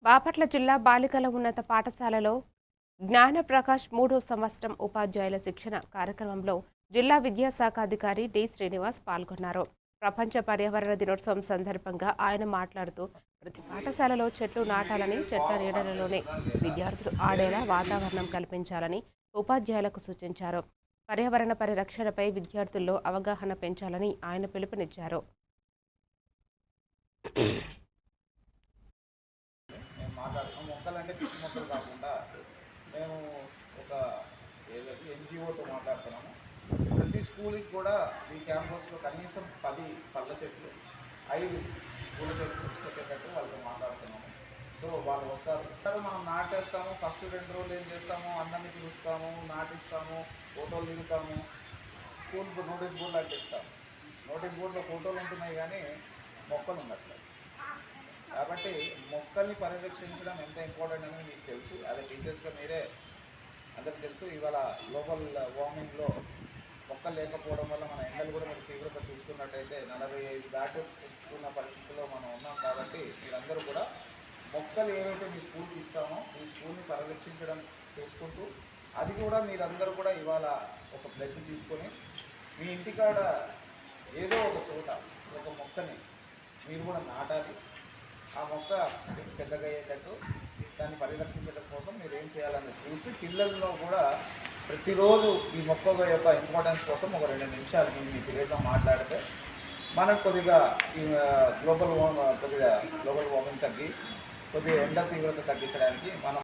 బాపట్ల జిల్లా బాలికల ఉన్నత పాఠశాలలో జ్ఞానప్రకాష్ 3వ సంవత్సరం ఉపాధ్యాయుల శిక్షణ కార్యక్రమంలో జిల్లా విద్యాశాఖ అధికారి డి శ్రీనివాస్ పాల్గొన్నారు. ప్రపంచ పర్యావరణ దినోత్సవం సందర్భంగా ఆయన మాట్లాడుతూ ప్రతి పాఠశాలలో చెట్లు నాటాలని, చెట్ల నీడలలోనే విద్యార్థులు ఆడేలా వాతావరణం కల్పించాలని ఉపాధ్యాయులకు సూచించారు. పర్యావరణ పరిరక్షణపై విద్యార్థుల్లో అవగాహన పెంచాలని ఆయన పిలుపునిచ్చారు. మొక్కలంటే పిచ్చి మొక్కలు కాకుండా మేము ఒక ఎన్జిఓతో మాట్లాడుతున్నాము. ప్రతి స్కూల్కి కూడా ఈ క్యాంపస్లో కనీసం 10 పళ్ళ చెట్లు, 5 పూల చెట్లు పెట్టేటట్టు వాళ్ళతో మాట్లాడుతున్నాము. సో వాళ్ళు వస్తారు, మనం నాటేస్తాము. ఫస్ట్ 2 రోజులు ఏం చేస్తాము, అందరినీ పిలుస్తాము, నాటిస్తాము, ఫోటోలు దిగుతాము, స్కూల్ నోటీస్ బోర్డులు అంటిస్తాము. నోటీస్ బోర్డులో ఫోటోలు ఉంటున్నాయి కానీ మొక్కలు ఉండట్లేదు. కాబట్టి మొక్కల్ని పరిరక్షించడం ఎంత ఇంపార్టెంట్ అనేది మీకు తెలుసు. అదే టీచర్స్గా మీరే అందరికి తెలుసు. ఇవాళ గ్లోబల్ వార్మింగ్లో మొక్కలు లేకపోవడం వల్ల మన ఎండలు కూడా మీరు తీవ్రత చూసుకున్నట్టయితే 45 దాటుతున్న పరిస్థితుల్లో మనం ఉన్నాం. కాబట్టి మీరందరూ కూడా మొక్కలు ఏవైతే మీ స్కూల్కి ఇస్తామో మీ స్కూల్ని పరిరక్షించడం చూసుకుంటూ, అది కూడా మీరందరూ కూడా ఇవాళ ఒక ప్లెడ్జ్ తీసుకొని మీ ఇంటికాడ ఏదో ఒక చోట ఒక మొక్కని మీరు కూడా నాటాలి. ఆ మొక్క పెద్దగా అయ్యేటట్టు దాన్ని పరిరక్షించడం కోసం మీరు ఏం చేయాలని చూసి పిల్లల్లో కూడా ప్రతిరోజు ఈ మొక్క యొక్క ఇంపార్టెన్స్ కోసం ఒక 2 నిమిషాలు మీ పిల్లలతో మాట్లాడితే మనకు కొద్దిగా ఈ గ్లోబల్ వార్మింగ్ తగ్గి కొద్దిగా ఎండ తీవ్రత తగ్గించడానికి మనం